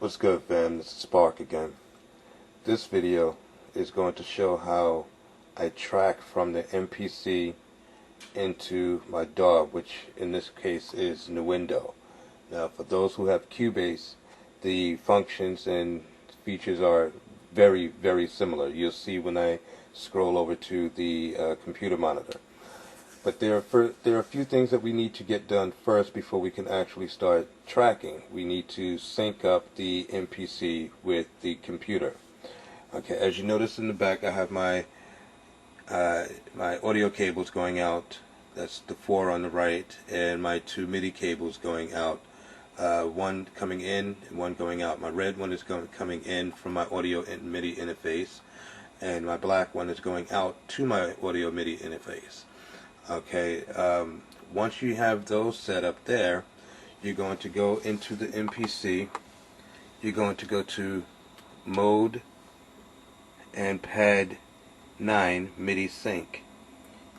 What's good, fam? This is Spark again. This video is going to show how I track from the MPC into my DAW, which in this case is in the window. Now, for those who have Cubase, the functions and features are very, very similar. You'll see when I scroll over to the computer monitor. But there are a few things that we need to get done first before we can actually start tracking. We need to sync up the MPC with the computer. Okay, as you notice in the back, I have my my audio cables going out. That's the 4 on the right, and my 2 MIDI cables going out. One coming in and one going out. My red one is coming in from my audio and MIDI interface, and my black one is going out to my audio MIDI interface. Okay, once you have those set up there, you're going to go into the MPC. You're going to go to Mode and Pad 9 MIDI Sync.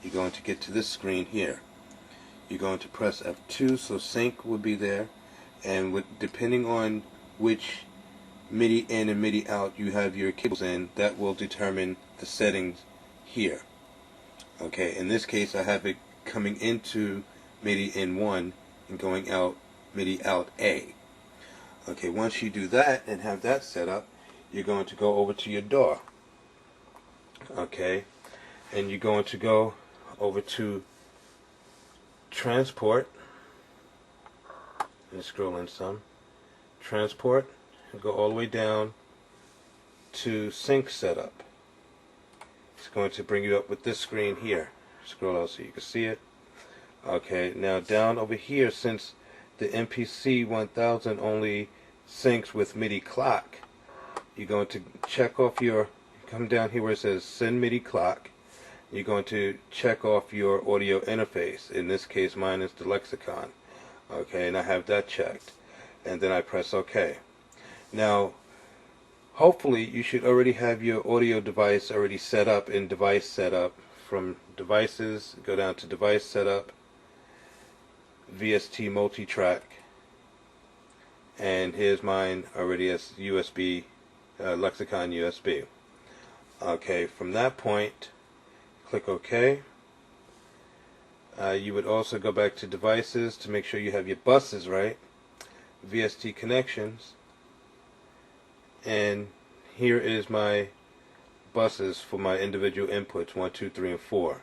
You're going to get to this screen here. You're going to press F2, so sync will be there, and depending on which MIDI in and MIDI out you have your cables in, that will determine the settings here. Okay, in this case I have it coming into MIDI in 1 and going out MIDI out A. Okay, once you do that and have that set up, you're going to go over to your DAW. Okay, and you're going to go over to Transport, and scroll in some, Transport, and go all the way down to Sync Setup. It's going to bring you up with this screen here. Scroll out so you can see it. Okay, now down over here, since the MPC 1000 only syncs with MIDI clock, you're going to check off your, come down here where it says Send MIDI Clock. You're going to check off your audio interface. In this case, mine is the Lexicon. Okay, and I have that checked. And then I press OK. Now, hopefully you should already have your audio device already set up in Device Setup. From Devices, go down to Device Setup, VST Multitrack, and here's mine already as USB, Lexicon USB. Okay, from that point, click OK. You would also go back to Devices to make sure you have your buses right, VST Connections, and here is my buses for my individual inputs 1, 2, 3, and 4.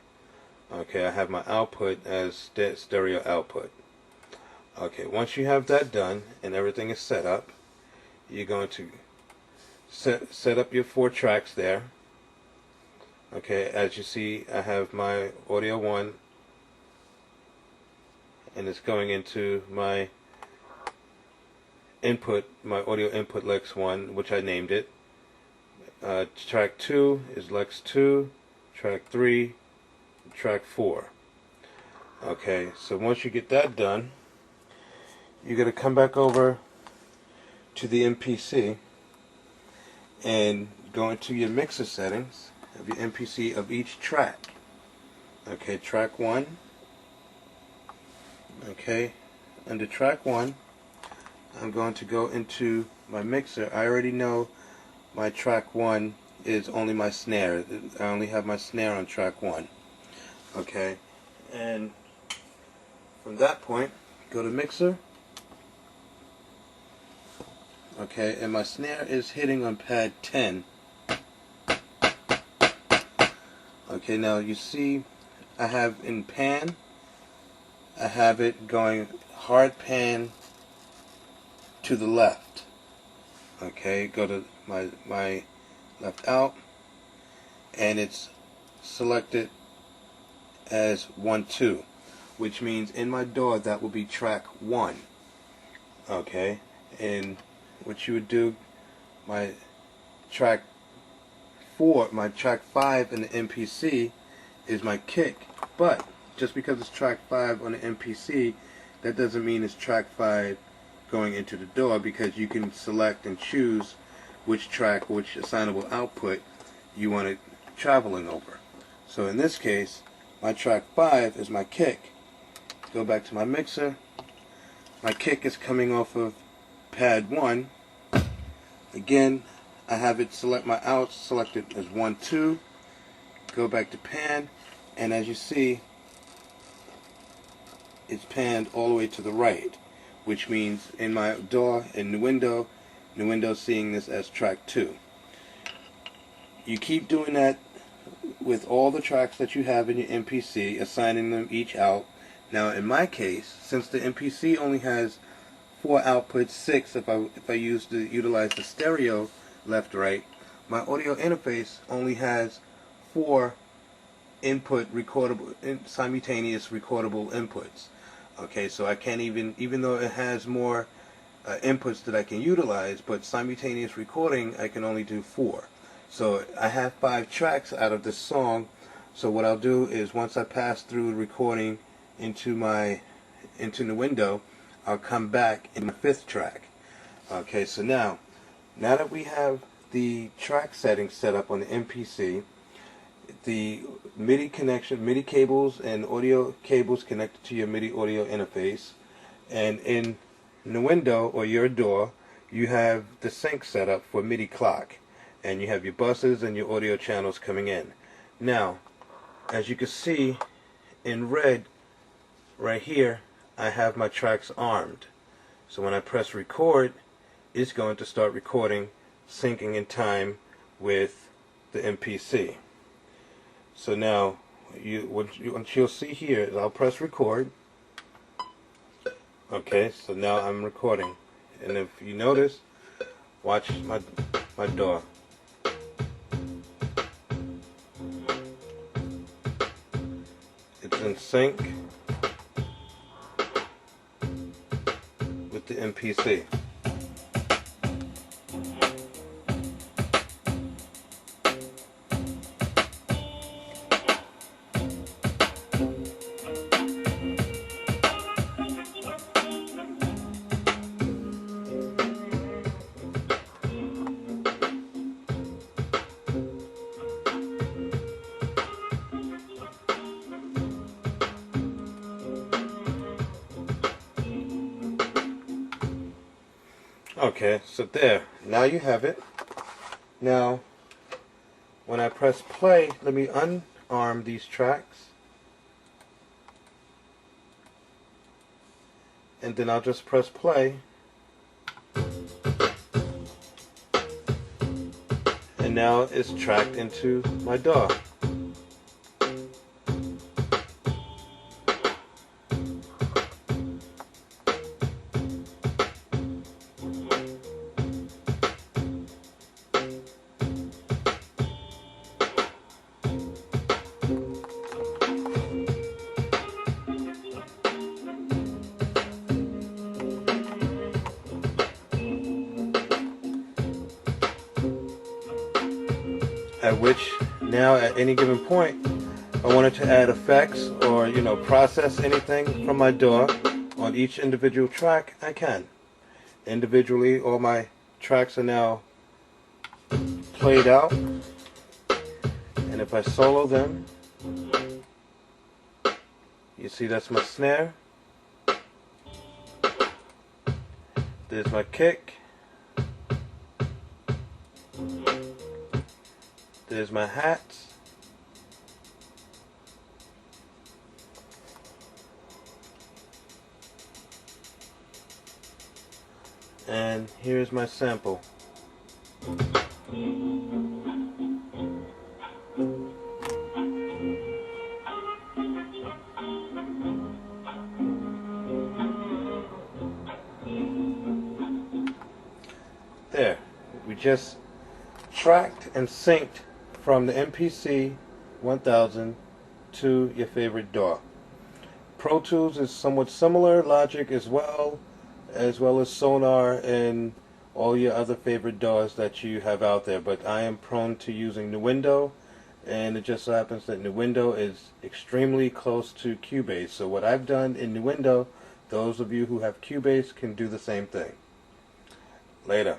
Okay, I have my output as stereo output. Okay, once you have that done and everything is set up, you're going to set up your 4 tracks there. Okay, as you see, I have my audio 1, and it's going into my input, my audio input Lex 1, which I named it. Track 2 is Lex 2, track 3, track 4. Okay, so once you get that done, you're going to come back over to the MPC and go into your mixer settings of your MPC of each track. Okay, track 1. Okay, under track 1, I'm going to go into my mixer. I already know my track 1 is only my snare. I only have my snare on track 1. Okay, and from that point, go to mixer. Okay, and my snare is hitting on pad 10. Okay, now you see I have in pan, I have it going hard pan to the left. Okay, go to my left out, and it's selected as 1, 2, which means in my DAW that will be track 1. Okay, and what you would do, my track 4, my track 5 in the MPC is my kick, but just because it's track 5 on the MPC, that doesn't mean it's track 5 going into the DAW, because you can select and choose which track, which assignable output you want it traveling over. So in this case, my track 5 is my kick. Go back to my mixer. My kick is coming off of pad 1, Again, I have it select my outs selected as 1, 2. Go back to pan, and as you see, it's panned all the way to the right, which means in my DAW in Nuendo seeing this as track 2. You keep doing that with all the tracks that you have in your MPC, assigning them each out. Now in my case, since the MPC only has 4 outputs, 6 if I utilize the stereo left right, my audio interface only has 4 input recordable, simultaneous recordable inputs. Okay, so I can't even though it has more inputs that I can utilize, but simultaneous recording I can only do 4. So I have 5 tracks out of this song. So what I'll do is once I pass through recording into Nuendo, I'll come back in my 5th track. Okay, so now that we have the track settings set up on the MPC, the MIDI connection, MIDI cables and audio cables connected to your MIDI audio interface, and in Nuendo or your DAW, you have the sync set up for MIDI clock, and you have your buses and your audio channels coming in. Now, as you can see in red right here, I have my tracks armed. So when I press record, it's going to start recording, syncing in time with the MPC. So now, what you'll see here is I'll press record. Okay, so now I'm recording. And if you notice, watch my DAW. It's in sync with the MPC. Okay, so there. Now you have it. Now, when I press play, let me unarm these tracks. And then I'll just press play. And now it's tracked into my DAW. At which now at any given point I wanted to add effects or process anything from my DAW on each individual track, I can. Individually, all my tracks are now played out, and if I solo them, you see that's my snare, there's my kick, there's my hats, and here's my sample. There, we just tracked and synced from the MPC 1000 to your favorite DAW. Pro Tools is somewhat similar, Logic as well as Sonar and all your other favorite DAWs that you have out there, but I am prone to using Nuendo, and it just so happens that Nuendo is extremely close to Cubase. So what I've done in Nuendo, those of you who have Cubase can do the same thing. Later.